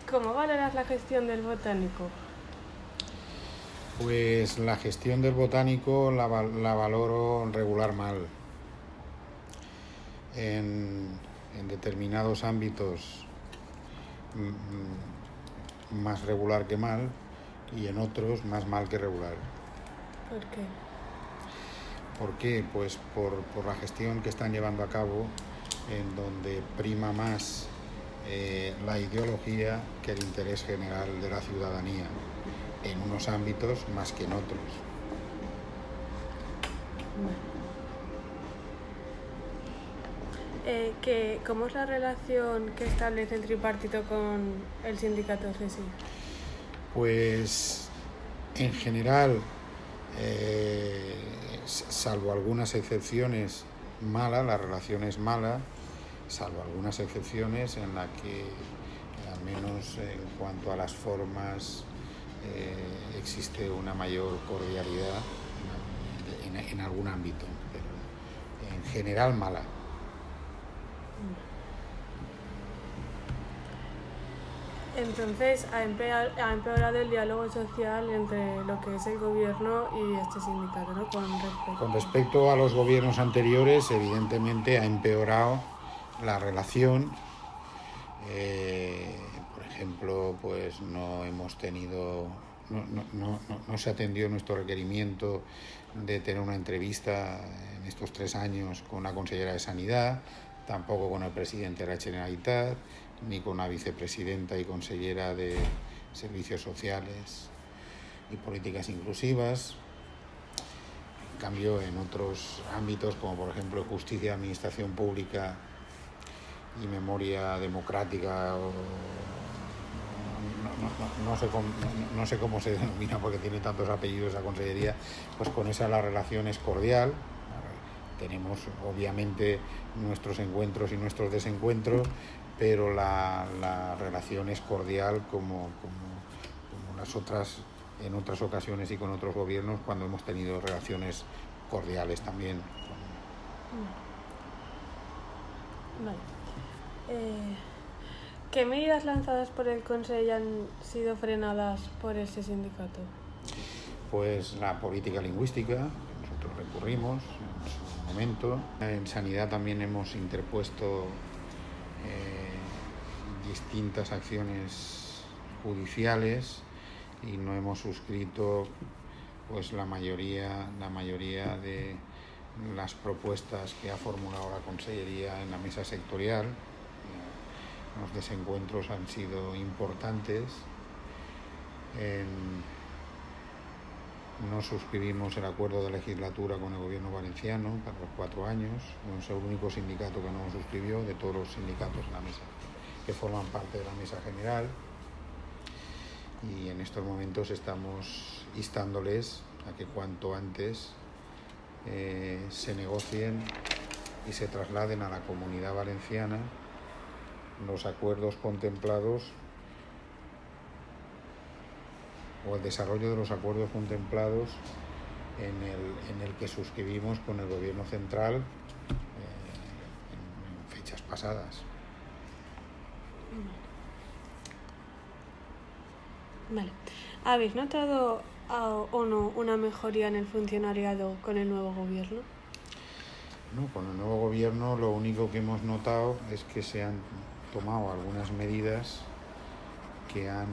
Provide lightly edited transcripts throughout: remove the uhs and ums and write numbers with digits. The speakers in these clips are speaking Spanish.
¿Cómo valoras la gestión del Botánico? Pues la gestión del Botánico la valoro regular mal. En determinados ámbitos más regular que mal y en otros más mal que regular. ¿Por qué? ¿Por qué? Pues por la gestión que están llevando a cabo, en donde prima más la ideología que el interés general de la ciudadanía, en unos ámbitos más que en otros. ¿Cómo es la relación que establece el tripartito con el sindicato CSI? Pues en general, salvo algunas excepciones, mala, la relación es mala, salvo algunas excepciones en las que, al menos en cuanto a las formas, existe una mayor cordialidad en algún ámbito, pero en general mala. Entonces, ha empeorado el diálogo social entre lo que es el gobierno y este sindicato, ¿no? Con respecto a los gobiernos anteriores, evidentemente ha empeorado la relación. Por ejemplo, pues no se atendió nuestro requerimiento de tener una entrevista en estos 3 años con una consellera de Sanidad, tampoco con el presidente de la Generalitat, ni con la vicepresidenta y consellera de Servicios Sociales y Políticas Inclusivas. En cambio, en otros ámbitos, como por ejemplo Justicia, Administración Pública y Memoria Democrática, no sé cómo se denomina porque tiene tantos apellidos esa consellería, pues con esa la relación es cordial. Tenemos obviamente nuestros encuentros y nuestros desencuentros, pero la relación es cordial como las otras, en otras ocasiones y con otros gobiernos, cuando hemos tenido relaciones cordiales también. Vale. ¿Qué medidas lanzadas por el Consejo han sido frenadas por ese sindicato? Pues la política lingüística, nosotros recurrimos en su momento. En Sanidad también hemos interpuesto distintas acciones judiciales y no hemos suscrito pues la mayoría de las propuestas que ha formulado la Consellería en la mesa sectorial. Los desencuentros han sido importantes. No suscribimos el acuerdo de legislatura con el gobierno valenciano para los 4 años. Es el único sindicato que no lo suscribió de todos los sindicatos en la mesa, que forman parte de la mesa general. Y en estos momentos estamos instándoles a que cuanto antes se negocien y se trasladen a la Comunidad Valenciana los acuerdos contemplados o el desarrollo de los acuerdos contemplados en el que suscribimos con el Gobierno central en fechas pasadas. Vale. ¿Habéis notado o no una mejoría en el funcionariado con el nuevo gobierno? No, con el nuevo gobierno lo único que hemos notado es que se han tomado algunas medidas que han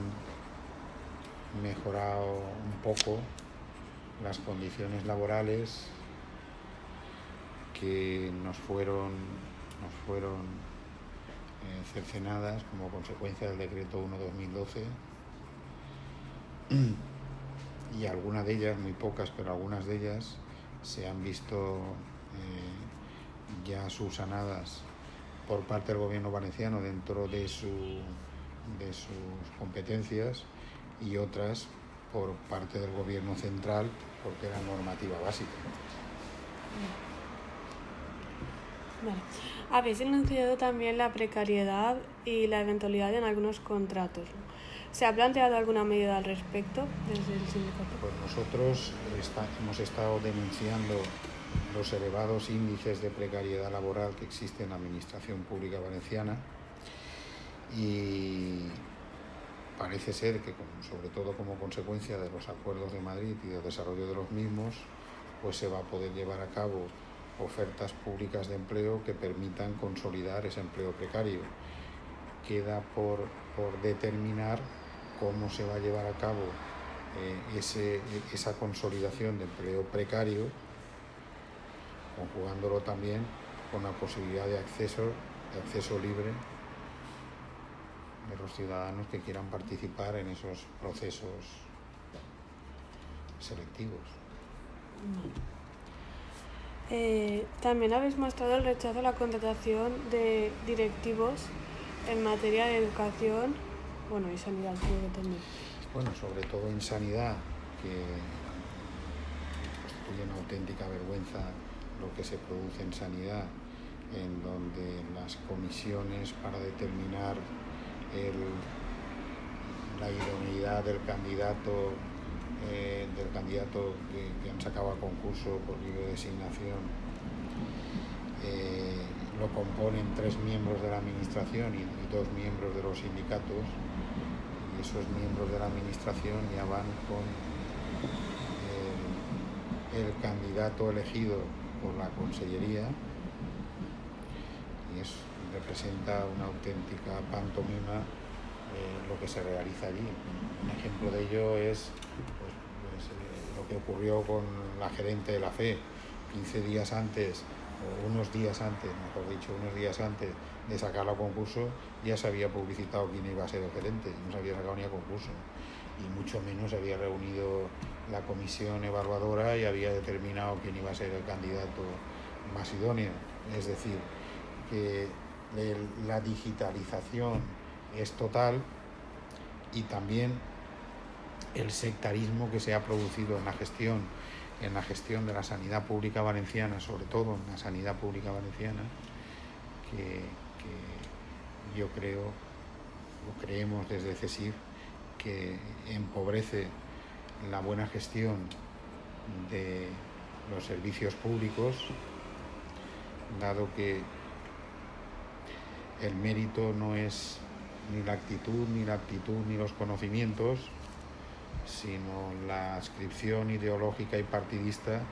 mejorado un poco las condiciones laborales que nos fueron cercenadas como consecuencia del decreto 1/2012, y algunas de ellas, muy pocas, pero algunas de ellas se han visto ya subsanadas por parte del gobierno valenciano dentro de sus competencias, y otras por parte del gobierno central porque era normativa básica. Vale. Habéis denunciado también la precariedad y la eventualidad en algunos contratos. ¿Se ha planteado alguna medida al respecto desde el sindicato? Pues nosotros hemos estado denunciando los elevados índices de precariedad laboral que existen en la Administración Pública Valenciana, y parece ser que, sobre todo como consecuencia de los acuerdos de Madrid y del desarrollo de los mismos, pues se va a poder llevar a cabo ofertas públicas de empleo que permitan consolidar ese empleo precario. Queda por determinar cómo se va a llevar a cabo esa consolidación de empleo precario, conjugándolo también con la posibilidad de acceso libre de los ciudadanos que quieran participar en esos procesos selectivos. También habéis mostrado el rechazo a la contratación de directivos en materia de educación, bueno, y sanidad, creo que también. Bueno, sobre todo en sanidad, que constituye una auténtica vergüenza lo que se produce en sanidad, en donde las comisiones para determinar la idoneidad del candidato que han sacado a concurso por libre designación lo componen 3 miembros de la administración y 2 miembros de los sindicatos, y esos miembros de la administración ya van con el candidato elegido por la consellería, y representa una auténtica pantomima lo que se realiza allí. Un ejemplo de ello es lo que ocurrió con la gerente de la FE. 15 días antes, o unos días antes de sacarlo a concurso, ya se había publicitado quién iba a ser el gerente, no se había sacado ni a concurso, y mucho menos se había reunido la comisión evaluadora y había determinado quién iba a ser el candidato más idóneo. Es decir, que la digitalización es total, y también el sectarismo que se ha producido en la gestión de la sanidad pública valenciana, sobre todo en la sanidad pública valenciana, que yo creo, o creemos desde CESIF, que empobrece la buena gestión de los servicios públicos, dado que el mérito no es ni la actitud, ni la aptitud, ni los conocimientos, sino la adscripción ideológica y partidista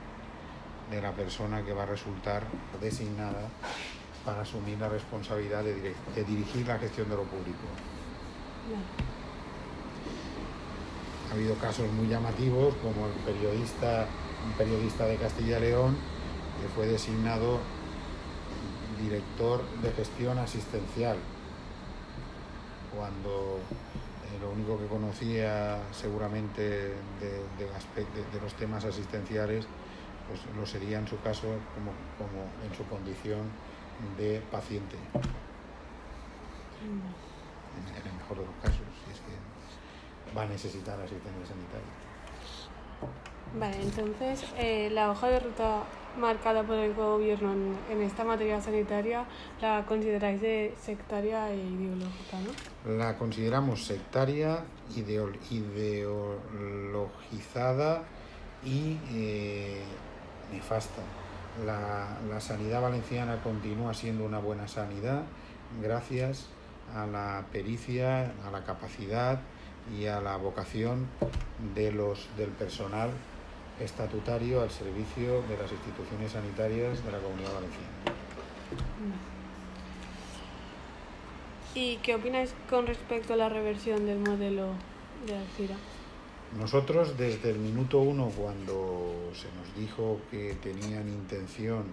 de la persona que va a resultar designada para asumir la responsabilidad de dirigir la gestión de lo público. Ha habido casos muy llamativos, como un periodista de Castilla y León, que fue designado director de gestión asistencial, cuando lo único que conocía seguramente de los temas asistenciales, pues lo sería en su caso como en su condición de paciente, en el mejor de los casos, si es que va a necesitar asistencia sanitaria. Vale, entonces la hoja de ruta marcada por el gobierno en esta materia sanitaria la consideráis de sectaria e ideológica, ¿no? La consideramos sectaria, ideologizada y nefasta. La sanidad valenciana continúa siendo una buena sanidad gracias a la pericia, a la capacidad y a la vocación del personal estatutario al servicio de las instituciones sanitarias de la Comunidad Valenciana. ¿Y qué opináis con respecto a la reversión del modelo de Alcira? Nosotros, desde el minuto 1, cuando se nos dijo que tenían intención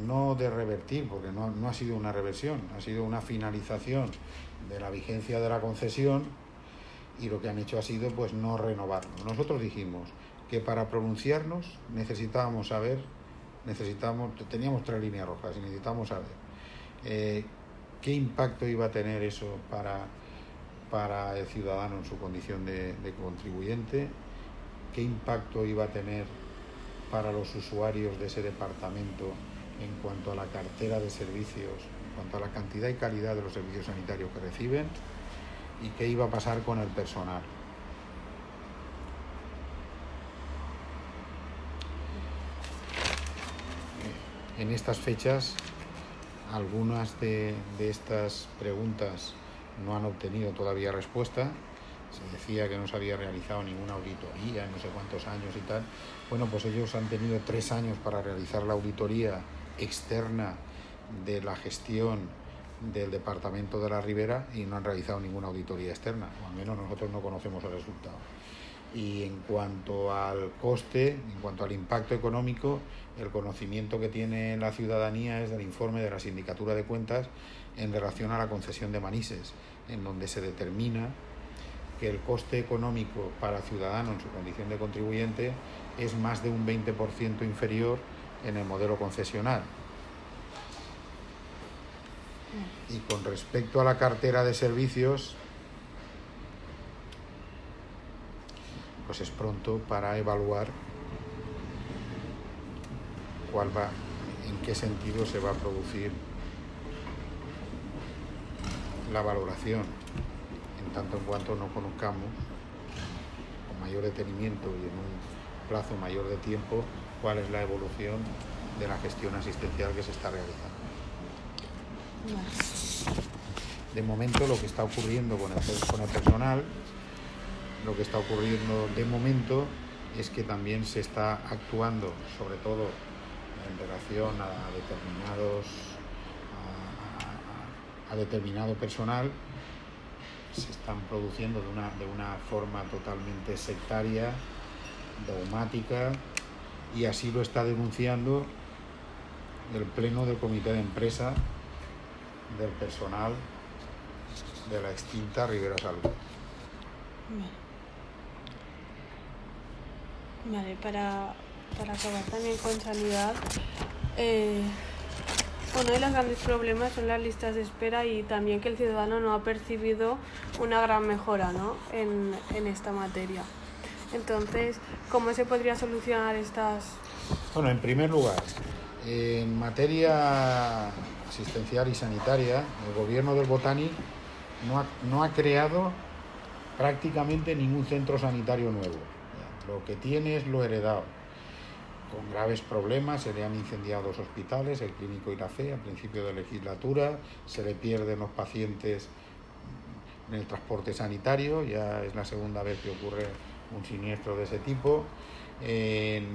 no de revertir, porque no ha sido una reversión, ha sido una finalización de la vigencia de la concesión, y lo que han hecho ha sido pues no renovarlo. Nosotros dijimos que para pronunciarnos teníamos 3 líneas rojas y necesitábamos saber qué impacto iba a tener eso para el ciudadano en su condición de contribuyente, qué impacto iba a tener para los usuarios de ese departamento en cuanto a la cartera de servicios, en cuanto a la cantidad y calidad de los servicios sanitarios que reciben, y qué iba a pasar con el personal. En estas fechas, algunas de estas preguntas no han obtenido todavía respuesta. se decía que no se había realizado ninguna auditoría en no sé cuántos años y tal. Bueno, pues ellos han tenido 3 años para realizar la auditoría externa de la gestión del Departamento de la Ribera y no han realizado ninguna auditoría externa, o al menos nosotros no conocemos el resultado. Y en cuanto al coste, en cuanto al impacto económico, el conocimiento que tiene la ciudadanía es del informe de la Sindicatura de Cuentas en relación a la concesión de Manises, en donde se determina que el coste económico para el ciudadano en su condición de contribuyente es más de un 20% inferior en el modelo concesional. Y con respecto a la cartera de servicios, pues es pronto para evaluar en qué sentido se va a producir la valoración, en tanto en cuanto no conozcamos con mayor detenimiento y en un plazo mayor de tiempo cuál es la evolución de la gestión asistencial que se está realizando. De momento lo que está ocurriendo con el personal, lo que está ocurriendo de momento es que también se está actuando, sobre todo en relación a determinado personal, se están produciendo de una forma totalmente sectaria, dogmática, y así lo está denunciando el Pleno del Comité de Empresa del personal de la extinta Ribera Salud. Vale, para acabar también con sanidad, uno de los grandes problemas son las listas de espera y también que el ciudadano no ha percibido una gran mejora, ¿no?, en esta materia. Entonces, ¿cómo se podría solucionar estas? Bueno, en primer lugar, en materia asistencial y sanitaria, el gobierno del Botani no ha creado prácticamente ningún centro sanitario nuevo. Lo que tiene es lo heredado, con graves problemas. Se le han incendiado 2 hospitales, el Clínico y la Fe, a principio de legislatura. Se le pierden los pacientes en el transporte sanitario, ya es la segunda vez que ocurre un siniestro de ese tipo.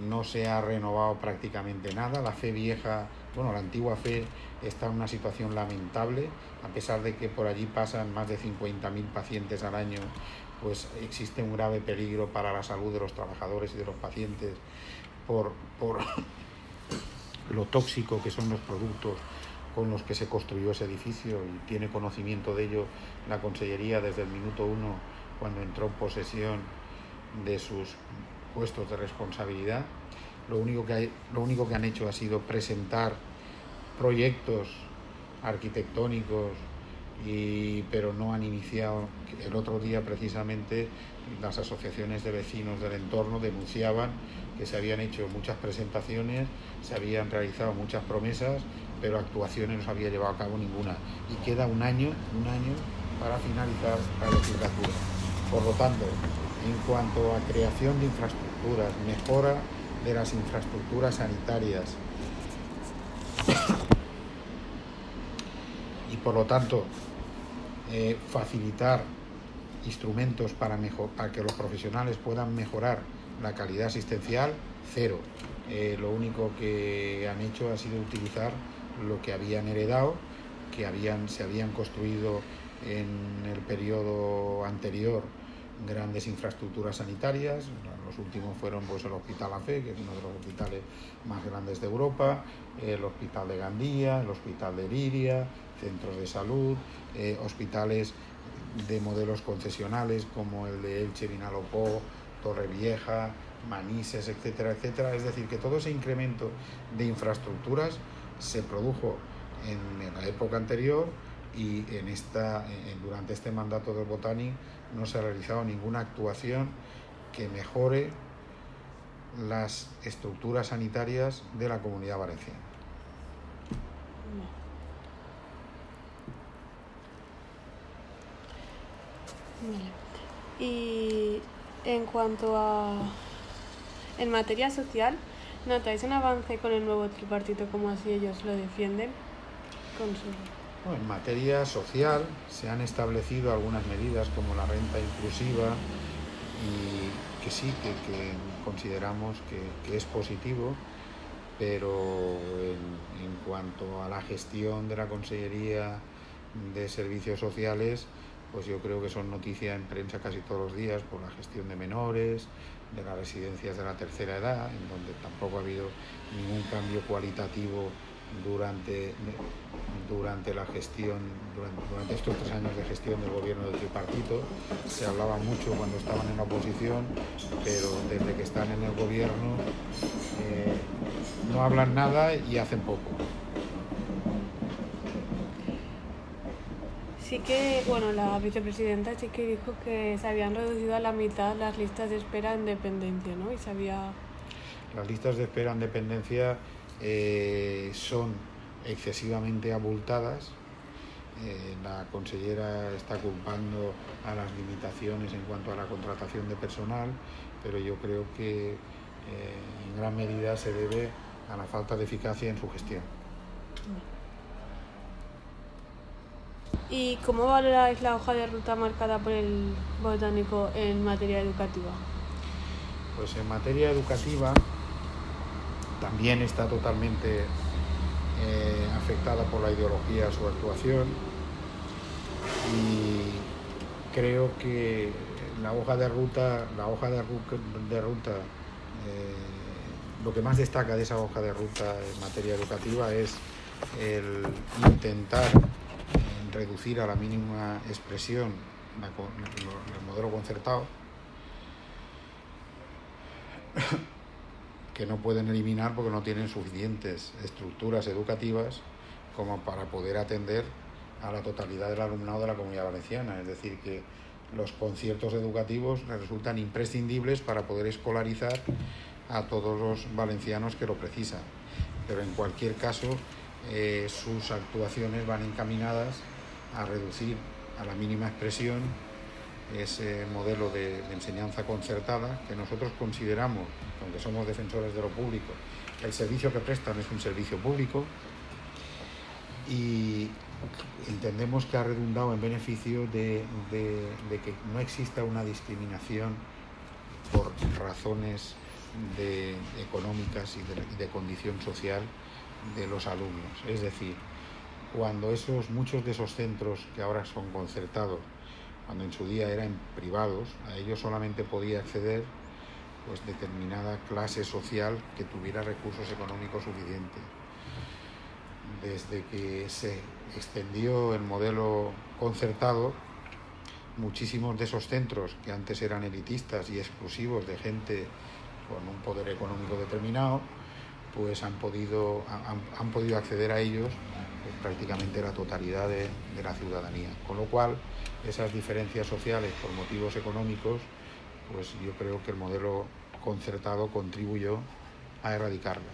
No se ha renovado prácticamente nada. La Fe vieja, la antigua Fe, está en una situación lamentable, a pesar de que por allí pasan más de 50.000 pacientes al año. Pues existe un grave peligro para la salud de los trabajadores y de los pacientes por lo tóxico que son los productos con los que se construyó ese edificio, y tiene conocimiento de ello la Consellería desde el minuto 1, cuando entró en posesión de sus puestos de responsabilidad. Lo único que han hecho ha sido presentar proyectos arquitectónicos, pero no han iniciado. El otro día, precisamente, las asociaciones de vecinos del entorno denunciaban que se habían hecho muchas presentaciones, se habían realizado muchas promesas, pero actuaciones no se había llevado a cabo ninguna, y queda un año para finalizar la legislatura. Por lo tanto, en cuanto a creación de infraestructuras, mejora de las infraestructuras sanitarias y por lo tanto facilitar instrumentos para que los profesionales puedan mejorar la calidad asistencial, cero. Lo único que han hecho ha sido utilizar lo que habían heredado, que se habían construido en el periodo anterior grandes infraestructuras sanitarias. Los últimos fueron el Hospital La Fe, que es uno de los hospitales más grandes de Europa, el Hospital de Gandía, el Hospital de Liria, centros de salud, hospitales de modelos concesionales como el de Elche, Vinalopó, Torrevieja, Manises, etcétera, etcétera. Es decir, que todo ese incremento de infraestructuras se produjo en la época anterior, y durante este mandato del Botani no se ha realizado ninguna actuación que mejore las estructuras sanitarias de la Comunidad Valenciana. Y en cuanto en materia social, ¿notáis un avance con el nuevo tripartito, como así ellos lo defienden? Bueno, en materia social se han establecido algunas medidas como la renta inclusiva y que sí, que consideramos que es positivo, pero en cuanto a la gestión de la Consellería de Servicios Sociales, pues yo creo que son noticias en prensa casi todos los días por la gestión de menores, de las residencias de la tercera edad, en donde tampoco ha habido ningún cambio cualitativo durante la gestión, durante estos 3 años de gestión del gobierno del tripartito. Se hablaba mucho cuando estaban en la oposición, pero desde que están en el gobierno no hablan nada y hacen poco. Sí que, bueno, la vicepresidenta sí que dijo que se habían reducido a la mitad las listas de espera en dependencia, ¿no? Las listas de espera en dependencia son excesivamente abultadas. La consellera está culpando a las limitaciones en cuanto a la contratación de personal, pero yo creo que en gran medida se debe a la falta de eficacia en su gestión. ¿Y cómo valoráis la hoja de ruta marcada por el Botánico en materia educativa? Pues en materia educativa también está totalmente afectada por la ideología su actuación, y creo que la hoja de ruta lo que más destaca de esa hoja de ruta en materia educativa es el intentar reducir a la mínima expresión el modelo concertado, que no pueden eliminar porque no tienen suficientes estructuras educativas como para poder atender a la totalidad del alumnado de la Comunidad Valenciana. Es decir, que los conciertos educativos resultan imprescindibles para poder escolarizar a todos los valencianos que lo precisan. Pero en cualquier caso, sus actuaciones van encaminadas a reducir a la mínima expresión ese modelo de enseñanza concertada, que nosotros consideramos, aunque somos defensores de lo público, el servicio que prestan es un servicio público, y entendemos que ha redundado en beneficio de que no exista una discriminación por razones económicas y de condición social de los alumnos. Es decir, cuando muchos de esos centros que ahora son concertados, cuando en su día eran privados, a ellos solamente podía acceder pues determinada clase social que tuviera recursos económicos suficientes. Desde que se extendió el modelo concertado, muchísimos de esos centros que antes eran elitistas y exclusivos de gente con un poder económico determinado, pues han podido acceder a ellos pues prácticamente la totalidad de la ciudadanía. Con lo cual, esas diferencias sociales por motivos económicos, pues yo creo que el modelo concertado contribuyó a erradicarlas,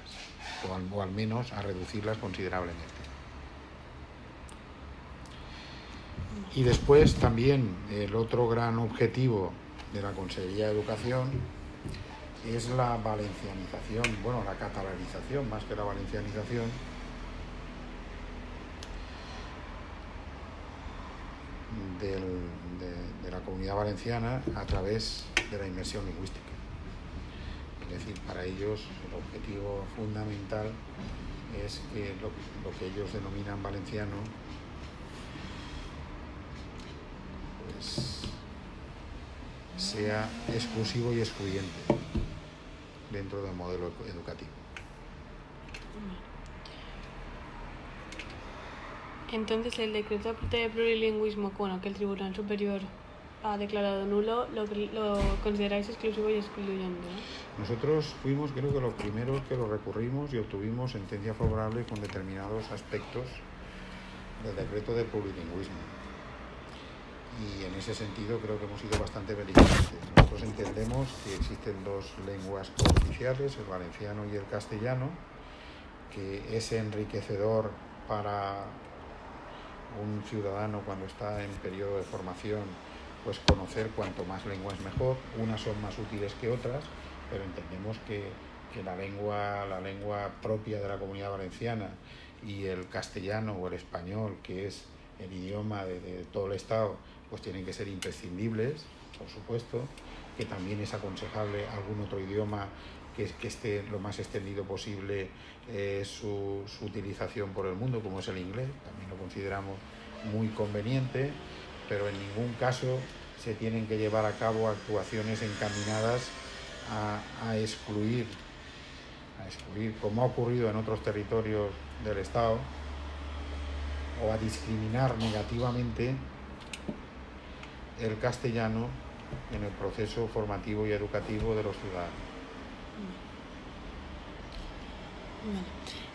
o al menos a reducirlas considerablemente. Y después también el otro gran objetivo de la Consellería de Educación es la valencianización, bueno, la catalanización más que la valencianización de la Comunidad Valenciana a través de la inmersión lingüística. Es decir, para ellos el objetivo fundamental es que lo que ellos denominan valenciano pues sea exclusivo y excluyente dentro del modelo educativo. Entonces, el decreto de plurilingüismo, bueno, que el Tribunal Superior ha declarado nulo, lo consideráis exclusivo y excluyente, ¿no? Nosotros fuimos, creo que los primeros que lo recurrimos y obtuvimos sentencia favorable con determinados aspectos del decreto de plurilingüismo. Y en ese sentido creo que hemos sido bastante beligerantes. Nosotros entendemos que existen 2 lenguas cooficiales, el valenciano y el castellano, que es enriquecedor para un ciudadano cuando está en periodo de formación, pues conocer cuanto más lenguas mejor. Unas son más útiles que otras, pero entendemos que que la lengua propia de la Comunidad Valenciana y el castellano o el español, que es el idioma de todo el Estado, pues tienen que ser imprescindibles, por supuesto, que también es aconsejable algún otro idioma que esté lo más extendido posible su utilización por el mundo, como es el inglés, también lo consideramos muy conveniente, pero en ningún caso se tienen que llevar a cabo actuaciones encaminadas a excluir, como ha ocurrido en otros territorios del Estado, o a discriminar negativamente el castellano en el proceso formativo y educativo de los ciudadanos.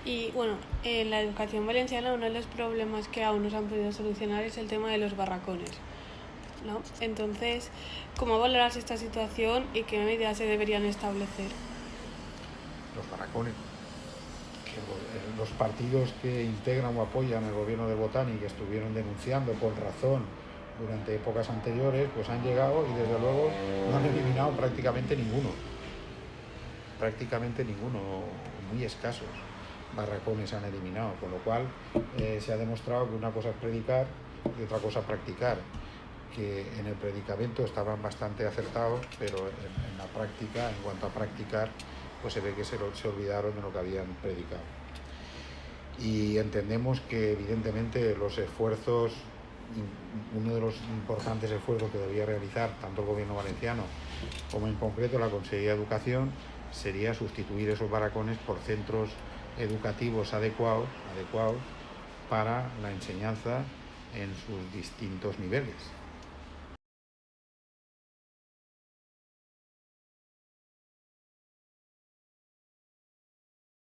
Y bueno, en la educación valenciana uno de los problemas que aún no se han podido solucionar es el tema de los barracones, ¿no? Entonces, ¿cómo valoras esta situación y qué medidas se deberían establecer? Los barracones. Los partidos que integran o apoyan el gobierno de Botán y que estuvieron denunciando con razón durante épocas anteriores, pues han llegado y desde luego no han eliminado prácticamente ninguno, muy escasos barracones han eliminado, con lo cual se ha demostrado que una cosa es predicar y otra cosa practicar, que en el predicamento estaban bastante acertados, pero en la práctica, en cuanto a practicar, pues se ve que se olvidaron de lo que habían predicado. Y entendemos que evidentemente los esfuerzos, uno de los importantes esfuerzos que debía realizar tanto el gobierno valenciano como en concreto la Consellería de Educación sería sustituir esos barracones por centros educativos adecuados para la enseñanza en sus distintos niveles.